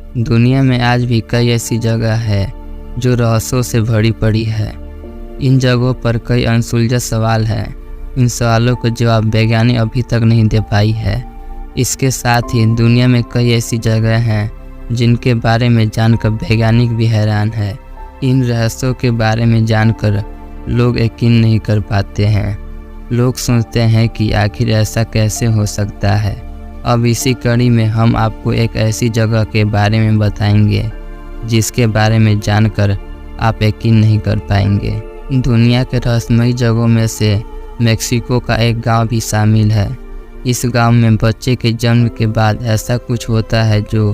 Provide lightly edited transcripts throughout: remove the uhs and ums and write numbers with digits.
दुनिया में आज भी कई ऐसी जगह है जो रहस्यों से भरी पड़ी है। इन जगहों पर कई अनसुलझे सवाल हैं। इन सवालों को जवाब वैज्ञानिक अभी तक नहीं दे पाई है। इसके साथ ही दुनिया में कई ऐसी जगह हैं जिनके बारे में जानकर वैज्ञानिक भी हैरान है। इन रहस्यों के बारे में जानकर लोग यकीन नहीं कर पाते हैं। लोग सोचते हैं कि आखिर ऐसा कैसे हो सकता है। अब इसी कड़ी में हम आपको एक ऐसी जगह के बारे में बताएंगे जिसके बारे में जानकर आप यकीन नहीं कर पाएंगे। दुनिया के रहस्यमयी जगहों में से मेक्सिको का एक गांव भी शामिल है। इस गांव में बच्चे के जन्म के बाद ऐसा कुछ होता है जो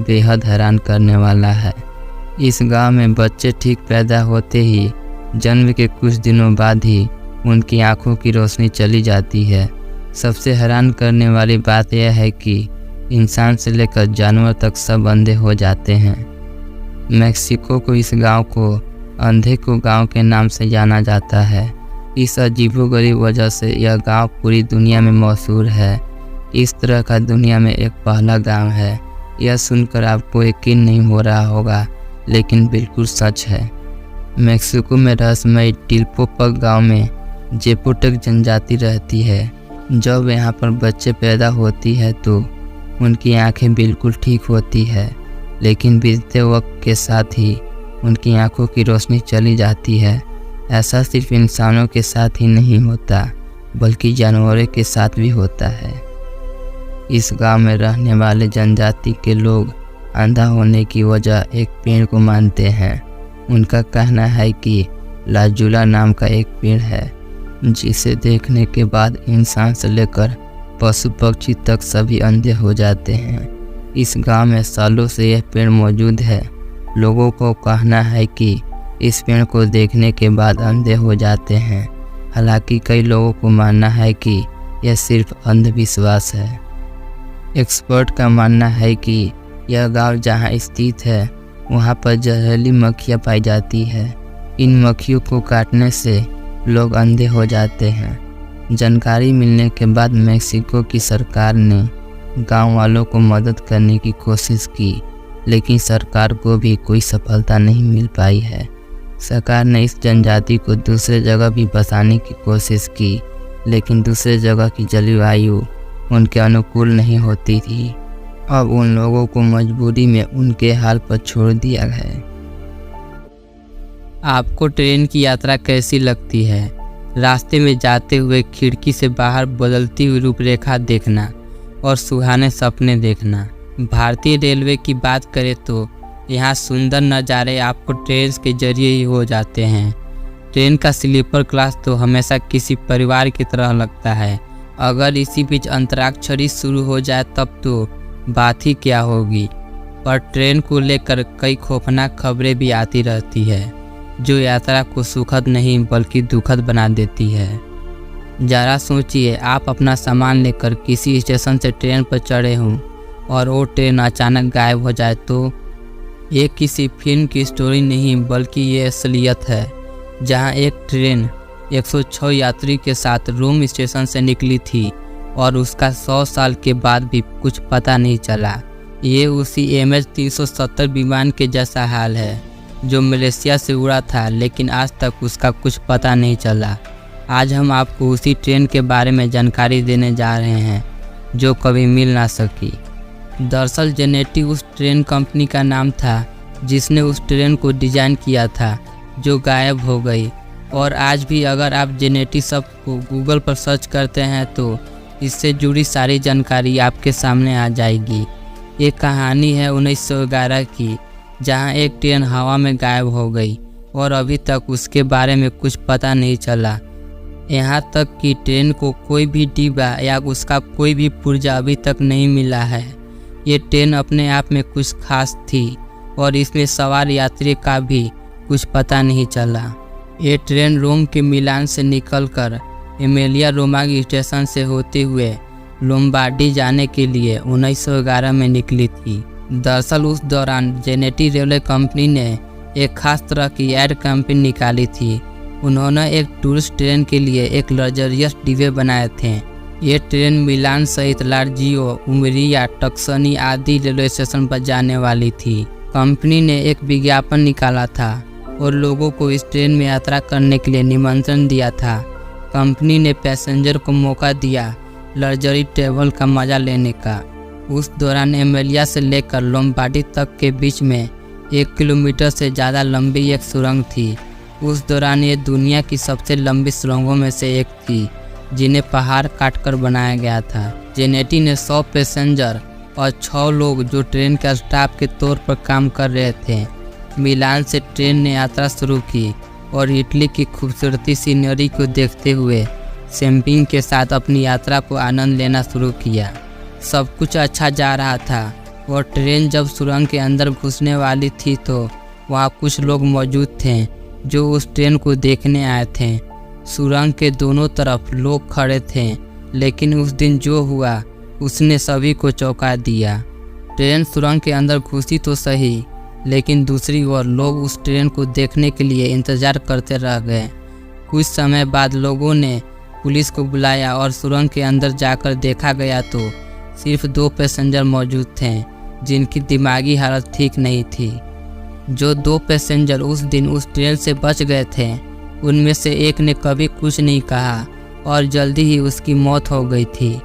बेहद हैरान करने वाला है। इस गांव में बच्चे ठीक पैदा होते ही जन्म के कुछ दिनों बाद ही उनकी आंखों की रोशनी चली जाती है। सबसे हैरान करने वाली बात यह है कि इंसान से लेकर जानवर तक सब अंधे हो जाते हैं। मेक्सिको को इस गांव को अंधे को गांव के नाम से जाना जाता है। इस अजीबोगरीब वजह से यह गांव पूरी दुनिया में मशहूर है। इस तरह का दुनिया में एक पहला गांव है। यह सुनकर आपको यकीन नहीं हो रहा होगा, लेकिन बिल्कुल सच है। मेक्सिको में रहस्यमय टिल्पोपक गांव में जेपोटेक जनजाति रहती है। जब यहाँ पर बच्चे पैदा होती है तो उनकी आंखें बिल्कुल ठीक होती है, लेकिन बीतते वक्त के साथ ही उनकी आंखों की रोशनी चली जाती है। ऐसा सिर्फ इंसानों के साथ ही नहीं होता, बल्कि जानवरों के साथ भी होता है। इस गांव में रहने वाले जनजाति के लोग अंधा होने की वजह एक पेड़ को मानते हैं। उनका कहना है कि लाजुला नाम का एक पेड़ है जिसे देखने के बाद इंसान से लेकर पशु पक्षी तक सभी अंधे हो जाते हैं। इस गांव में सालों से यह पेड़ मौजूद है। लोगों को कहना है कि इस पेड़ को देखने के बाद अंधे हो जाते हैं। हालांकि कई लोगों को मानना है कि यह सिर्फ अंधविश्वास है। एक्सपर्ट का मानना है कि यह गांव जहां स्थित है वहां पर जहरीली मक्खियां पाई जाती है। इन मक्खियों को काटने से लोग अंधे हो जाते हैं। जानकारी मिलने के बाद मेक्सिको की सरकार ने गांव वालों को मदद करने की कोशिश की, लेकिन सरकार को भी कोई सफलता नहीं मिल पाई है। सरकार ने इस जनजाति को दूसरे जगह भी बसाने की कोशिश की, लेकिन दूसरे जगह की जलवायु उनके अनुकूल नहीं होती थी। अब उन लोगों को मजबूरी में उनके हाल पर छोड़ दिया है। आपको ट्रेन की यात्रा कैसी लगती है? रास्ते में जाते हुए खिड़की से बाहर बदलती हुई रूपरेखा देखना और सुहाने सपने देखना। भारतीय रेलवे की बात करें तो यहाँ सुंदर नज़ारे आपको ट्रेन के जरिए ही हो जाते हैं। ट्रेन का स्लीपर क्लास तो हमेशा किसी परिवार की तरह लगता है। अगर इसी बीच अंतराक्षरी शुरू हो जाए तब तो बात ही क्या होगी। पर ट्रेन को लेकर कई खौफनाक खबरें भी आती रहती है जो यात्रा को सुखद नहीं बल्कि दुखद बना देती है। जरा सोचिए, आप अपना सामान लेकर किसी स्टेशन से ट्रेन पर चढ़े हों और वो ट्रेन अचानक गायब हो जाए तो। ये किसी फिल्म की स्टोरी नहीं बल्कि ये असलियत है, जहां एक ट्रेन 106 यात्री के साथ रोम स्टेशन से निकली थी और उसका 100 साल के बाद भी कुछ पता नहीं चला। ये उसी MH370 विमान के जैसा हाल है जो मलेशिया से उड़ा था, लेकिन आज तक उसका कुछ पता नहीं चला। आज हम आपको उसी ट्रेन के बारे में जानकारी देने जा रहे हैं जो कभी मिल ना सकी। दरअसल जेनेटी उस ट्रेन कंपनी का नाम था जिसने उस ट्रेन को डिज़ाइन किया था जो गायब हो गई। और आज भी अगर आप जेनेटी शब्द को गूगल पर सर्च करते हैं तो इससे जुड़ी सारी जानकारी आपके सामने आ जाएगी। ये कहानी है 1911 की, जहां एक ट्रेन हवा में गायब हो गई और अभी तक उसके बारे में कुछ पता नहीं चला। यहाँ तक कि ट्रेन को कोई भी डिब्बा या उसका कोई भी पुर्जा अभी तक नहीं मिला है। ये ट्रेन अपने आप में कुछ खास थी और इसमें सवार यात्री का भी कुछ पता नहीं चला। ये ट्रेन रोम के मिलान से निकलकर एमेलिया रोमांग स्टेशन से होते हुए लोम्बार्डी जाने के लिए 1911 में निकली थी। दरअसल उस दौरान जेनेटी रेलवे कंपनी ने एक खास तरह की एड कैंपेन निकाली थी। उन्होंने एक टूरिस्ट ट्रेन के लिए एक लग्जरियस डिब्बे बनाए थे ये ट्रेन मिलान सहित लार्जियो, उमरिया, टक्सनी आदि रेलवे स्टेशन पर जाने वाली थी। कंपनी ने एक विज्ञापन निकाला था और लोगों को इस ट्रेन में यात्रा करने के लिए निमंत्रण दिया था। कंपनी ने पैसेंजर को मौका दिया लग्जरी ट्रैवल का मजा लेने का। उस दौरान एमेलिया से लेकर लोम्बार्डी तक के बीच में 1 किलोमीटर से ज़्यादा लंबी एक सुरंग थी। उस दौरान ये दुनिया की सबसे लंबी सुरंगों में से एक थी, जिन्हें पहाड़ काटकर बनाया गया था। जेनेटी ने 100 पैसेंजर और 6 लोग जो ट्रेन के स्टाफ के तौर पर काम कर रहे थे। मिलान से ट्रेन ने यात्रा शुरू की और इटली की खूबसूरती सीनरी को देखते हुए शैंपेन के साथ अपनी यात्रा को आनंद लेना शुरू किया। सब कुछ अच्छा जा रहा था और ट्रेन जब सुरंग के अंदर घुसने वाली थी तो वहाँ कुछ लोग मौजूद थे जो उस ट्रेन को देखने आए थे। सुरंग के दोनों तरफ लोग खड़े थे, लेकिन उस दिन जो हुआ उसने सभी को चौंका दिया। ट्रेन सुरंग के अंदर घुसी तो सही, लेकिन दूसरी ओर लोग उस ट्रेन को देखने के लिए इंतजार करते रह गए। कुछ समय बाद लोगों ने पुलिस को बुलाया और सुरंग के अंदर जाकर देखा गया तो सिर्फ 2 पैसेंजर मौजूद थे जिनकी दिमागी हालत ठीक नहीं थी। जो 2 पैसेंजर उस दिन उस ट्रेन से बच गए थे, उनमें से एक ने कभी कुछ नहीं कहा और जल्दी ही उसकी मौत हो गई थी।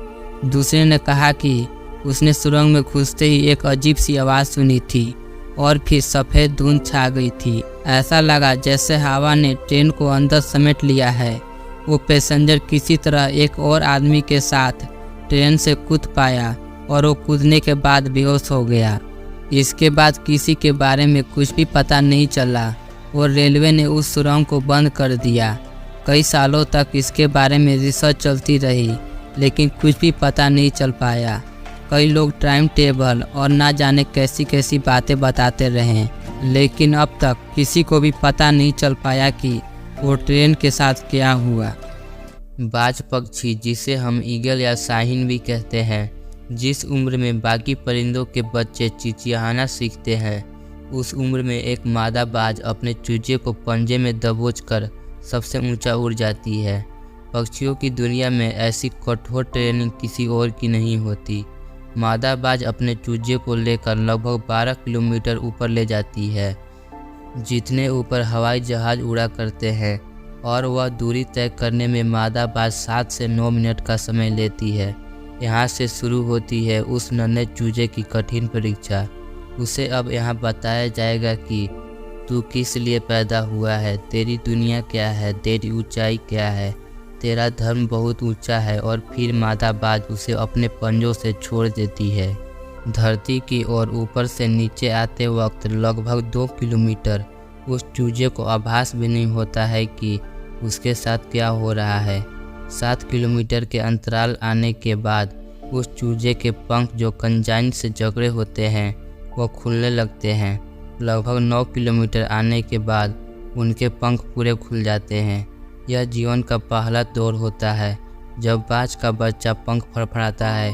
दूसरे ने कहा कि उसने सुरंग में घुसते ही एक अजीब सी आवाज़ सुनी थी और फिर सफ़ेद धुंध छा गई थी। ऐसा लगा जैसे हवा ने ट्रेन को अंदर समेट लिया है। वो पैसेंजर किसी तरह एक और आदमी के साथ ट्रेन से कूद पाया और वो कूदने के बाद बेहोश हो गया। इसके बाद किसी के बारे में कुछ भी पता नहीं चला और रेलवे ने उस सुरंग को बंद कर दिया। कई सालों तक इसके बारे में रिसर्च चलती रही, लेकिन कुछ भी पता नहीं चल पाया। कई लोग टाइम टेबल और ना जाने कैसी कैसी बातें बताते रहे, लेकिन अब तक किसी को भी पता नहीं चल पाया कि वो ट्रेन के साथ क्या हुआ। बाज पक्षी, जिसे हम ईगल या शाहीन भी कहते हैं, जिस उम्र में बाकी परिंदों के बच्चे चिचियाना सीखते हैं, उस उम्र में एक मादा बाज अपने चूजे को पंजे में दबोचकर सबसे ऊंचा उड़ जाती है। पक्षियों की दुनिया में ऐसी कठोर ट्रेनिंग किसी और की नहीं होती। मादा बाज अपने चूजे को लेकर लगभग 12 किलोमीटर ऊपर ले जाती है, जितने ऊपर हवाई जहाज उड़ा करते हैं, और वह दूरी तय करने में मादा बाज 7 से 9 मिनट का समय लेती है। यहाँ से शुरू होती है उस नन्हे चूजे की कठिन परीक्षा। उसे अब यहाँ बताया जाएगा कि तू किस लिए पैदा हुआ है, तेरी दुनिया क्या है, तेरी ऊंचाई क्या है, तेरा धर्म बहुत ऊंचा है। और फिर मादा बाज उसे अपने पंजों से छोड़ देती है। धरती की ओर ऊपर से नीचे आते वक्त लगभग 2 किलोमीटर उस चूजे को आभास भी नहीं होता है कि उसके साथ क्या हो रहा है। 7 किलोमीटर के अंतराल आने के बाद उस चूजे के पंख जो कंजाइन से जकड़े होते हैं वो खुलने लगते हैं। लगभग 9 किलोमीटर आने के बाद उनके पंख पूरे खुल जाते हैं। यह जीवन का पहला दौर होता है जब बाज का बच्चा पंख फड़फड़ाता है।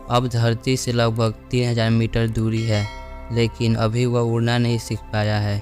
अब धरती से लगभग 3000 मीटर दूरी है, लेकिन अभी वह उड़ना नहीं सीख पाया है।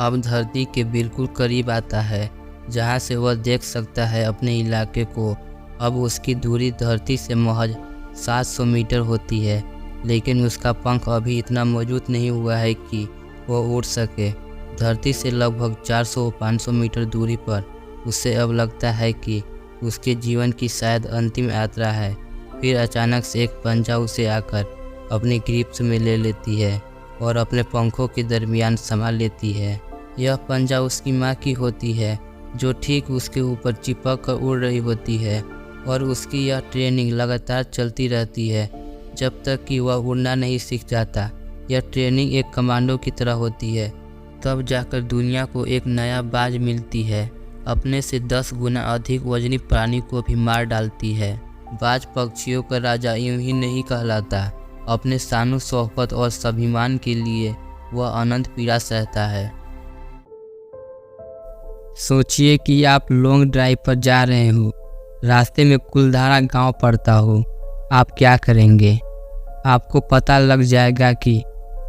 अब धरती के बिल्कुल करीब आता है, जहाँ से वह देख सकता है अपने इलाके को। अब उसकी दूरी धरती से महज 700 मीटर होती है, लेकिन उसका पंख अभी इतना मजबूत नहीं हुआ है कि वह उड़ सके। धरती से लगभग 400-500 मीटर दूरी पर उसे अब लगता है कि उसके जीवन की शायद अंतिम यात्रा है। फिर अचानक से एक पंजा उसे आकर अपनी ग्रिप्स में ले लेती है और अपने पंखों के दरमियान समा लेती है। यह पंजा उसकी माँ की होती है, जो ठीक उसके ऊपर चिपक कर उड़ रही होती है, और उसकी यह ट्रेनिंग लगातार चलती रहती है जब तक कि वह उड़ना नहीं सीख जाता। यह ट्रेनिंग एक कमांडो की तरह होती है। तब जाकर दुनिया को एक नया बाज मिलती है, अपने से 10 गुना अधिक वजनी प्राणी को भी मार डालती है। बाज पक्षियों का राजा यूं ही नहीं कहलाता। अपने शान शौकत और स्वाभिमान के लिए वह अनंत पीड़ा सहता है। सोचिए कि आप लॉन्ग ड्राइव पर जा रहे हो, रास्ते में कुलधारा गांव पड़ता हो, आप क्या करेंगे? आपको पता लग जाएगा कि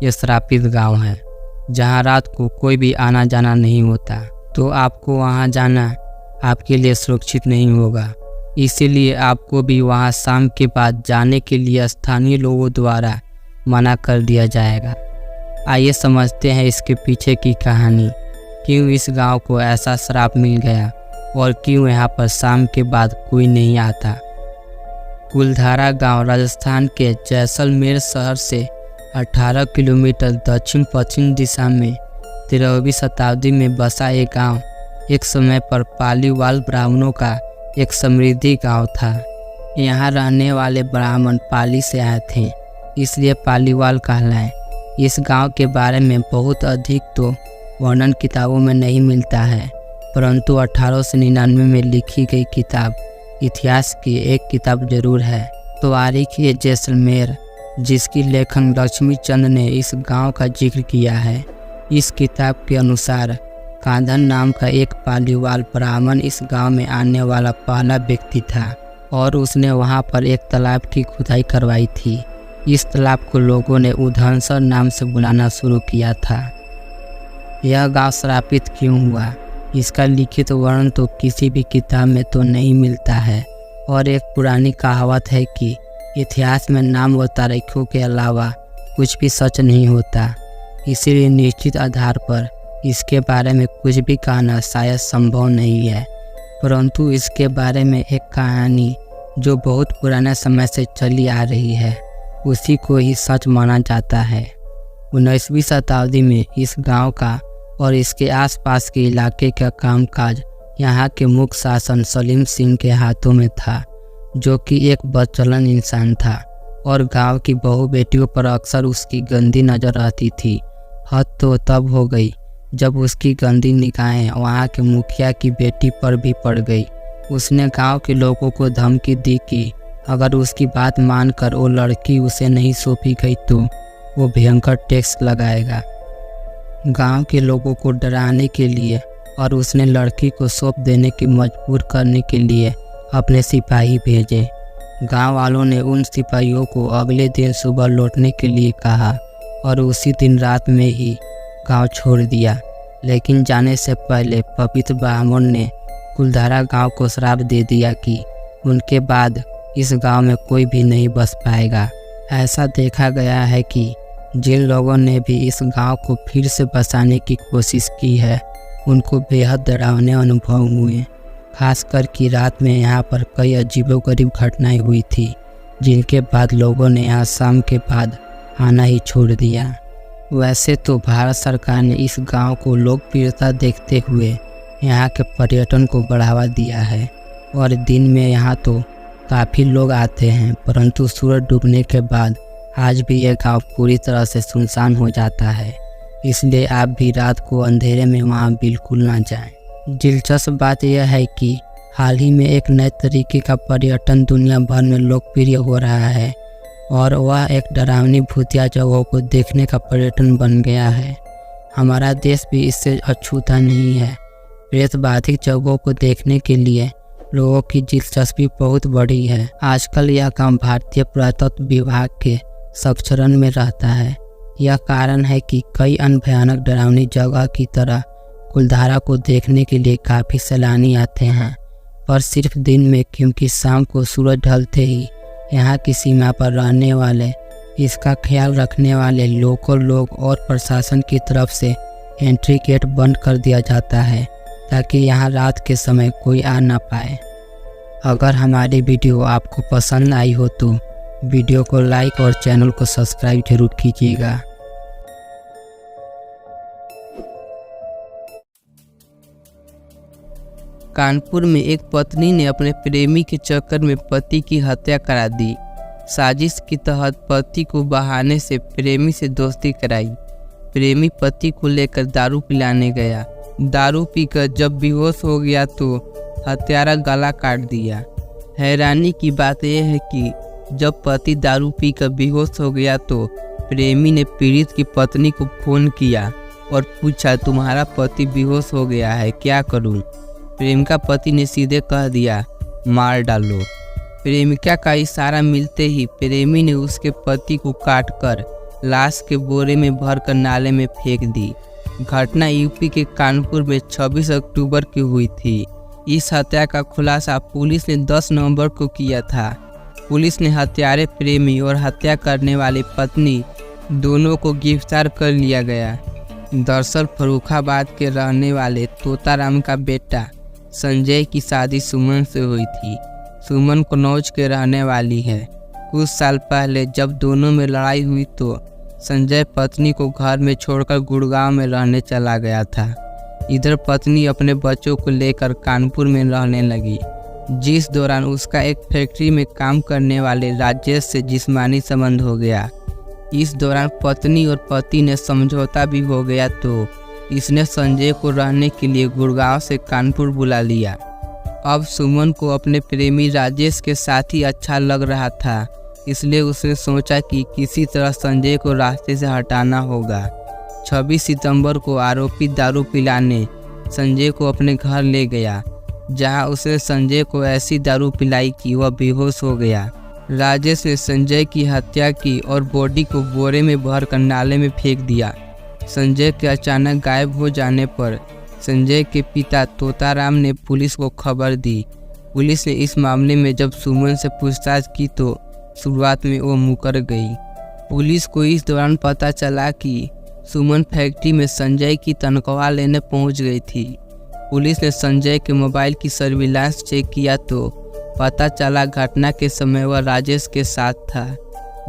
यह श्रापित गांव है, जहां रात को कोई भी आना जाना नहीं होता। तो आपको वहां जाना आपके लिए सुरक्षित नहीं होगा। इसीलिए आपको भी वहां शाम के बाद जाने के लिए स्थानीय लोगों द्वारा मना कर दिया जाएगा। आइए समझते हैं इसके पीछे की कहानी, क्यों इस गांव को ऐसा श्राप मिल गया और क्यों यहाँ पर शाम के बाद कोई नहीं आता। कुलधारा गांव राजस्थान के जैसलमेर शहर से 18 किलोमीटर दक्षिण पश्चिम दिशा में 13वीं शताब्दी में बसा एक गांव एक समय पर पालीवाल ब्राह्मणों का एक समृद्धि गांव था। यहाँ रहने वाले ब्राह्मण पाली से आए थे, इसलिए पालीवाल कहलाए। इस गांव के बारे में बहुत अधिक तो वर्णन किताबों में नहीं मिलता है, परंतु 1899 में लिखी गई किताब इतिहास की एक किताब जरूर है, तारीख़-ए-जैसलमेर, जिसकी लेखन लक्ष्मी चंद ने इस गांव का जिक्र किया है। इस किताब के अनुसार कांधन नाम का एक पालीवाल ब्राह्मण इस गांव में आने वाला पहला व्यक्ति था और उसने वहां पर एक तालाब की खुदाई करवाई थी। इस तालाब को लोगों ने उधनसर नाम से बुलाना शुरू किया था। यह गांव श्रापित क्यों हुआ, इसका लिखित वर्णन तो किसी भी किताब में तो नहीं मिलता है, और एक पुरानी कहावत है कि इतिहास में नाम व तारीखों के अलावा कुछ भी सच नहीं होता। इसीलिए निश्चित आधार पर इसके बारे में कुछ भी कहना शायद संभव नहीं है, परंतु इसके बारे में एक कहानी जो बहुत पुराने समय से चली आ रही है, उसी को ही सच माना जाता है। 19वीं शताब्दी में इस गांव का और इसके आसपास के इलाके का कामकाज यहाँ के मुख्य शासक सलीम सिंह के हाथों में था, जो कि एक बदचलन इंसान था और गांव की बहू बेटियों पर अक्सर उसकी गंदी नज़र आती थी। हद तो तब हो गई जब उसकी गंदी निगाहें वहाँ के मुखिया की बेटी पर भी पड़ गई। उसने गांव के लोगों को धमकी दी कि अगर उसकी बात मानकर वो लड़की उसे नहीं सौंपी गई तो वो भयंकर टैक्स लगाएगा। गांव के लोगों को डराने के लिए और उसने लड़की को सौंप देने की मजबूर करने के लिए अपने सिपाही भेजे। गांव वालों ने उन सिपाहियों को अगले दिन सुबह लौटने के लिए कहा और उसी दिन रात में ही गांव छोड़ दिया। लेकिन जाने से पहले पवित्र ब्राह्मण ने कुलधारा गांव को श्राप दे दिया कि उनके बाद इस गांव में कोई भी नहीं बस पाएगा। ऐसा देखा गया है कि जिन लोगों ने भी इस गांव को फिर से बसाने की कोशिश की है, उनको बेहद डरावने अनुभव हुए। खासकर कि रात में यहाँ पर कई अजीबोगरीब घटनाएं हुई थी, जिनके बाद लोगों ने यहाँ शाम के बाद आना ही छोड़ दिया। वैसे तो भारत सरकार ने इस गांव को लोकप्रियता देखते हुए यहाँ के पर्यटन को बढ़ावा दिया है और दिन में यहाँ तो काफ़ी लोग आते हैं, परंतु सूरज डूबने के बाद आज भी यह गांव पूरी तरह से सुनसान हो जाता है। इसलिए आप भी रात को अंधेरे में वहाँ बिल्कुल ना जाएं। दिलचस्प बात यह है कि हाल ही में एक नए तरीके का पर्यटन दुनिया भर में लोकप्रिय हो रहा है और वह एक डरावनी भूतिया जगहों को देखने का पर्यटन बन गया है। हमारा देश भी इससे अछूता नहीं है। प्रेतबाधित जगहों को देखने के लिए लोगों की दिलचस्पी बहुत बड़ी है। आजकल यह काम भारतीय पुरातत्व विभाग के संरक्षण में रहता है। यह कारण है कि कई अन्य भयानक डरावनी जगह की तरह कुलधारा को देखने के लिए काफ़ी सैलानी आते हैं, पर सिर्फ दिन में, क्योंकि शाम को सूरज ढलते ही यहाँ की सीमा पर रहने वाले, इसका ख्याल रखने वाले लोकल लोग और प्रशासन की तरफ से एंट्री गेट बंद कर दिया जाता है ताकि यहाँ रात के समय कोई आ ना पाए। अगर हमारी वीडियो आपको पसंद आई हो तो वीडियो को लाइक और चैनल को सब्सक्राइब जरूर कीजिएगा। कानपुर में एक पत्नी ने अपने प्रेमी के चक्कर में पति की हत्या करा दी। साजिश के तहत पति को बहाने से प्रेमी से दोस्ती कराई। प्रेमी पति को लेकर दारू पिलाने गया। दारू पीकर जब बेहोश हो गया तो हत्यारा गला काट दिया। हैरानी की बात यह है कि जब पति दारू पीकर बेहोश हो गया तो प्रेमी ने पीड़ित की पत्नी को फोन किया और पूछा, तुम्हारा पति बेहोश हो गया है, क्या करूं? प्रेमिका पति ने सीधे कह दिया, मार डालो। प्रेमिका का इशारा मिलते ही प्रेमी ने उसके पति को काटकर लाश के बोरे में भरकर नाले में फेंक दी। घटना यूपी के कानपुर में 26 अक्टूबर की हुई थी। इस हत्या का खुलासा पुलिस ने 10 नवंबर को किया था। पुलिस ने हत्यारे प्रेमी और हत्या करने वाली पत्नी दोनों को गिरफ्तार कर लिया गया। दरअसल फर्रुखाबाद के रहने वाले तोताराम का बेटा संजय की शादी सुमन से हुई थी। सुमन कन्नौज के रहने वाली है। कुछ साल पहले जब दोनों में लड़ाई हुई तो संजय पत्नी को घर में छोड़कर गुड़गांव में रहने चला गया था। इधर पत्नी अपने बच्चों को लेकर कानपुर में रहने लगी, जिस दौरान उसका एक फैक्ट्री में काम करने वाले राजेश से जिस्मानी संबंध हो गया। इस दौरान पत्नी और पति ने समझौता भी हो गया तो इसने संजय को रहने के लिए गुड़गांव से कानपुर बुला लिया। अब सुमन को अपने प्रेमी राजेश के साथ ही अच्छा लग रहा था, इसलिए उसने सोचा कि किसी तरह संजय को रास्ते से हटाना होगा। 26 सितंबर को आरोपी दारू पिलाने संजय को अपने घर ले गया, जहां उसने संजय को ऐसी दारू पिलाई कि वह बेहोश हो गया। राजेश ने संजय की हत्या की और बॉडी को बोरे में भरकर नाले में फेंक दिया। संजय के अचानक गायब हो जाने पर संजय के पिता तोताराम ने पुलिस को खबर दी। पुलिस ने इस मामले में जब सुमन से पूछताछ की तो शुरुआत में वो मुकर गई। पुलिस को इस दौरान पता चला कि सुमन फैक्ट्री में संजय की तनख्वाह लेने पहुंच गई थी। पुलिस ने संजय के मोबाइल की सर्विलांस चेक किया तो पता चला घटना के समय वह राजेश के साथ था।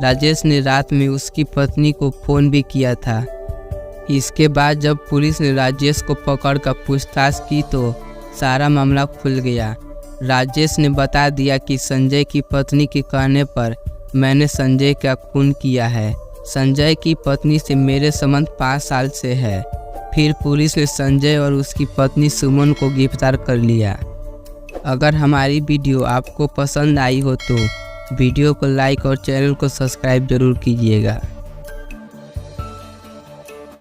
राजेश ने रात में उसकी पत्नी को फ़ोन भी किया था। इसके बाद जब पुलिस ने राजेश को पकड़कर पूछताछ की तो सारा मामला खुल गया। राजेश ने बता दिया कि संजय की पत्नी के कहने पर मैंने संजय का खून किया है। संजय की पत्नी से मेरे संबंध 5 साल से है। फिर पुलिस ने संजय और उसकी पत्नी सुमन को गिरफ्तार कर लिया। अगर हमारी वीडियो आपको पसंद आई हो तो वीडियो को लाइक और चैनल को सब्सक्राइब जरूर कीजिएगा।